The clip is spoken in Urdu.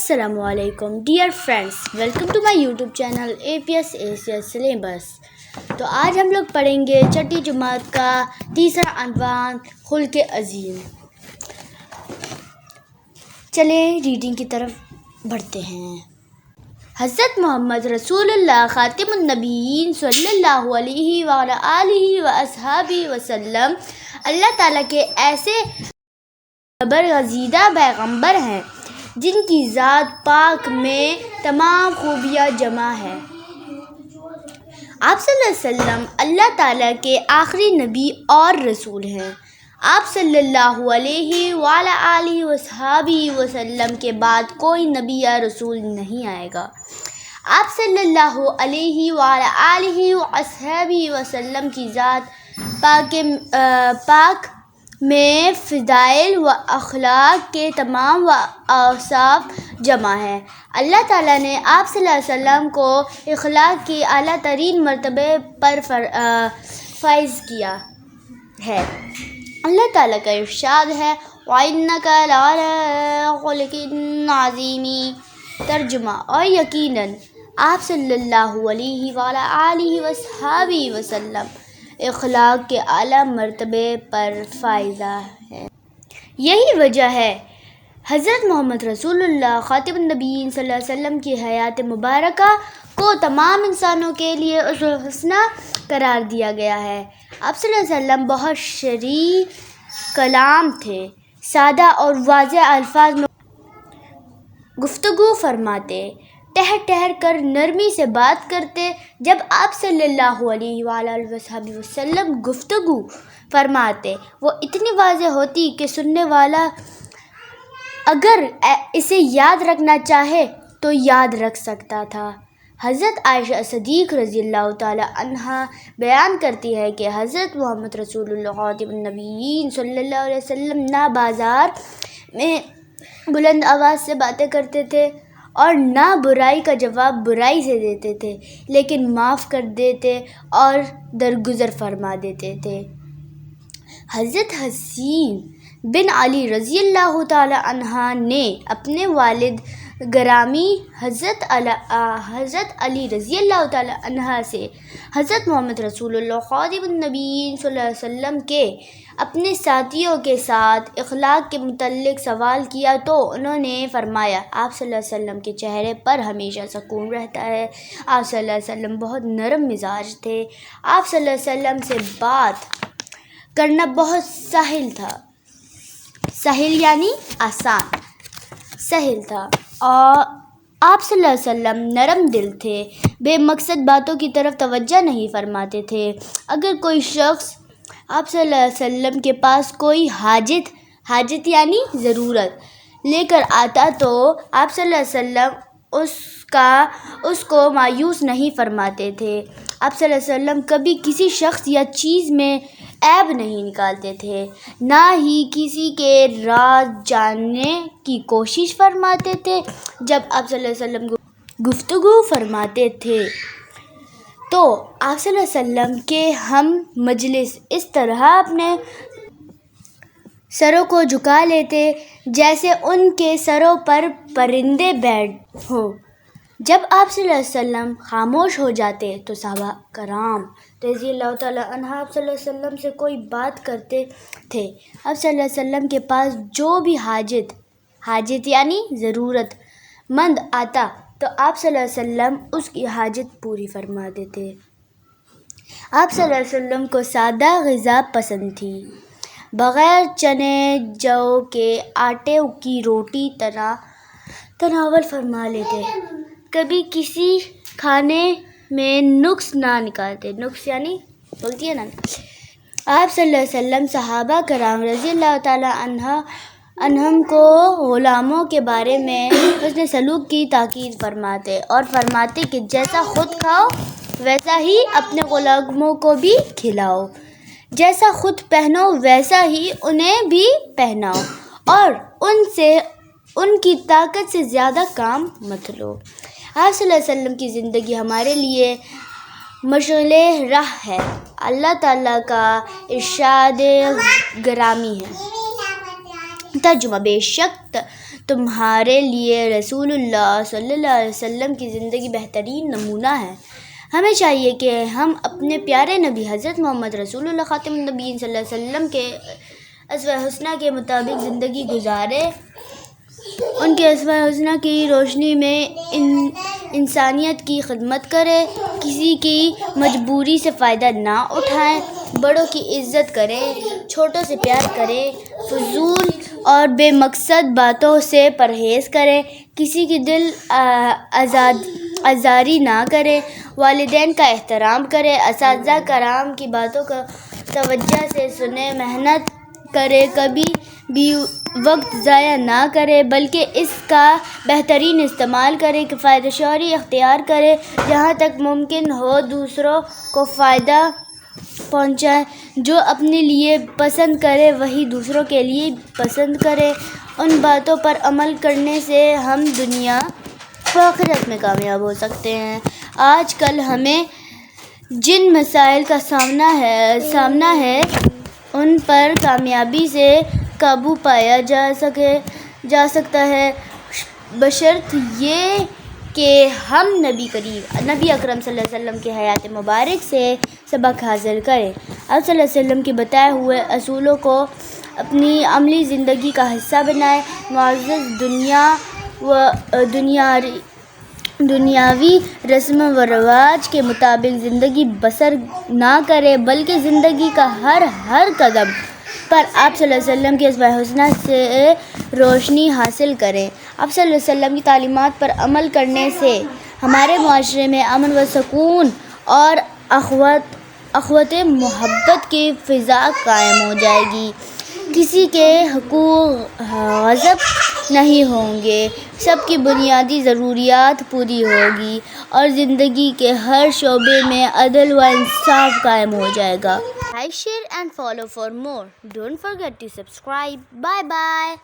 السلام علیکم dear friends, welcome to my YouTube channel APS Asia syllabus. تو آج ہم لوگ پڑھیں گے چھٹی جماعت کا تیسرا عنوان خلق عظیم۔ چلیں ریڈنگ کی طرف بڑھتے ہیں۔ حضرت محمد رسول اللہ خاتم النبیین صلی اللہ علیہ وآلہ آلہ وصحبہ وسلم اللہ تعالیٰ کے ایسے برگزیدہ پیغمبر ہیں جن کی ذات پاک میں تمام خوبیاں جمع ہے۔ آپ صلی اللہ علیہ وسلم اللہ تعالیٰ کے آخری نبی اور رسول ہیں۔ آپ صلی اللہ علیہ وآلہ آلہ وصحبہ وسلم کے بعد کوئی نبی یا رسول نہیں آئے گا۔ آپ صلی اللہ علیہ وآلہ آلہ وصحبہ وسلم کی ذات پاک میں فضائل و اخلاق کے تمام اوصاف جمع ہے۔ اللہ تعالیٰ نے آپ صلی اللہ علیہ وسلم کو اخلاق کی اعلیٰ ترین مرتبے پر فائز کیا ہے۔ اللہ تعالیٰ کا ارشاد ہے وَإِنَّكَ لَعَلَىٰ خُلُقٍ عَظِيمٍ۔ ترجمہ، اور یقیناً آپ صلی اللہ علیہ وآلہ آلہ وصحبہ وسلم اخلاق کے اعلیٰ مرتبے پر فائزہ ہے۔ یہی وجہ ہے حضرت محمد رسول اللہ خاتم النبیین صلی اللہ علیہ وسلم کی حیات مبارکہ کو تمام انسانوں کے لیے اسوہ حسنہ قرار دیا گیا ہے۔ آپ صلی اللہ علیہ وسلم بہت شرح کلام تھے، سادہ اور واضح الفاظ میں گفتگو فرماتے، ٹھہر ٹھہر کر نرمی سے بات کرتے۔ جب آپ صلی اللہ علیہ وآلہ وصحبہ وسلم گفتگو فرماتے وہ اتنی واضح ہوتی کہ سننے والا اگر اسے یاد رکھنا چاہے تو یاد رکھ سکتا تھا۔ حضرت عائشہ صدیق رضی اللہ تعالیٰ عنہا بیان کرتی ہے کہ حضرت محمد رسول اللہ خاتم النبیین صلی اللہ علیہ وسلم نہ بازار میں بلند آواز سے باتیں کرتے تھے اور نہ برائی کا جواب برائی سے دیتے تھے، لیکن معاف کر دیتے اور درگزر فرما دیتے تھے۔ حضرت حسین بن علی رضی اللہ تعالی عنہ نے اپنے والد گرامی حضرت علی رضی اللہ تعالی عنہ سے حضرت محمد رسول اللہ خاتم النبیین صلی اللہ علیہ وسلم کے اپنے ساتھیوں کے ساتھ اخلاق کے متعلق سوال کیا تو انہوں نے فرمایا، آپ صلی اللہ علیہ وسلم کے چہرے پر ہمیشہ سکون رہتا ہے۔ آپ صلی اللہ علیہ وسلم بہت نرم مزاج تھے۔ آپ صلی اللہ علیہ وسلم سے بات کرنا بہت سہل تھا، سہل یعنی آسان، سہل تھا، اور آپ صلی اللہ علیہ وسلم نرم دل تھے، بے مقصد باتوں کی طرف توجہ نہیں فرماتے تھے۔ اگر کوئی شخص آپ صلی اللہ علیہ وسلم کے پاس کوئی حاجت یعنی ضرورت لے کر آتا تو آپ صلی اللہ علیہ وسلم اس کو مایوس نہیں فرماتے تھے۔ آپ صلی اللہ علیہ وسلم کبھی کسی شخص یا چیز میں عیب نہیں نکالتے تھے، نہ ہی کسی کے راز جاننے کی کوشش فرماتے تھے۔ جب آپ صلی اللہ علیہ وسلم گفتگو فرماتے تھے تو آپ صلی اللہ علیہ وسلم کے ہم مجلس اس طرح اپنے سروں کو جھکا لیتے جیسے ان کے سروں پر پرندے بیٹھ ہوں۔ جب آپ صلی اللہ علیہ وسلم خاموش ہو جاتے تو صحابہ کرام رضی اللہ تعالیٰ عنہ آپ صلی اللہ علیہ وسلم سے کوئی بات کرتے تھے۔ آپ صلی اللہ علیہ وسلم کے پاس جو بھی حاجت یعنی ضرورت مند آتا تو آپ صلی اللہ علیہ وسلم اس کی حاجت پوری فرما دیتے۔ آپ صلی اللہ علیہ وسلم کو سادہ غذا پسند تھی، بغیر چنے جو کے آٹے کی روٹی تناول فرما لیتے، کبھی کسی کھانے میں نقص نہ نکالتے، نقص یعنی بولتی ہے نا۔ آپ صلی اللہ علیہ وسلم صحابہ کرام رضی اللہ تعالیٰ عنہم کو غلاموں کے بارے میں حسن سلوک کی تاکید فرماتے اور فرماتے کہ جیسا خود کھاؤ ویسا ہی اپنے غلاموں کو بھی کھلاؤ، جیسا خود پہنو ویسا ہی انہیں بھی پہناؤ، اور ان کی طاقت سے زیادہ کام مت لو۔ آپ صلی اللہ علیہ وسلم کی زندگی ہمارے لیے مشعل راہ ہے۔ اللہ تعالیٰ کا ارشاد گرامی ہے، ترجمہ، بے شک تمہارے لیے رسول اللہ صلی اللہ علیہ وسلم کی زندگی بہترین نمونہ ہے۔ ہمیں چاہیے کہ ہم اپنے پیارے نبی حضرت محمد رسول اللہ خاتم النبیین صلی اللہ علیہ وسلم کے اسوہ حسنہ کے مطابق زندگی گزاریں، ان کے اسوہ حسنہ کی روشنی میں انسانیت کی خدمت کریں، کسی کی مجبوری سے فائدہ نہ اٹھائیں، بڑوں کی عزت کریں، چھوٹوں سے پیار کریں، فضول اور بے مقصد باتوں سے پرہیز کریں، کسی کی دل آزاری نہ کریں، والدین کا احترام کریں، اساتذہ کرام کی باتوں کو توجہ سے سنیں، محنت کریں، کبھی بھی وقت ضائع نہ کریں بلکہ اس کا بہترین استعمال کریں، کفایت شعوری اختیار کریں، جہاں تک ممکن ہو دوسروں کو فائدہ پہنچائیں، جو اپنے لیے پسند کرے وہی دوسروں کے لیے پسند کرے۔ ان باتوں پر عمل کرنے سے ہم دنیا و آخرت میں کامیاب ہو سکتے ہیں۔ آج کل ہمیں جن مسائل کا سامنا ہے ان پر کامیابی سے قابو پایا جا سکتا ہے، بشرط یہ کہ ہم نبی اکرم صلی اللہ علیہ وسلم کی حیات مبارک سے سبق حاصل کریں، آپ صلی اللہ علیہ وسلم کے بتائے ہوئے اصولوں کو اپنی عملی زندگی کا حصہ بنائیں، معزز دنیاوی رسم و رواج کے مطابق زندگی بسر نہ کریں بلکہ زندگی کا ہر قدم پر آپ صلی اللہ علیہ وسلم کے اسوہ حسنہ سے روشنی حاصل کریں۔ آپ صلی اللہ علیہ وسلم کی تعلیمات پر عمل کرنے سے ہمارے معاشرے میں امن و سکون اور اخوت محبت کی فضا قائم ہو جائے گی، کسی کے حقوق غصب نہیں ہوں گے، سب کی بنیادی ضروریات پوری ہوگی اور زندگی کے ہر شعبے میں عدل و انصاف قائم ہو جائے گا۔ Like, share and follow for more. Don't forget to subscribe. Bye bye.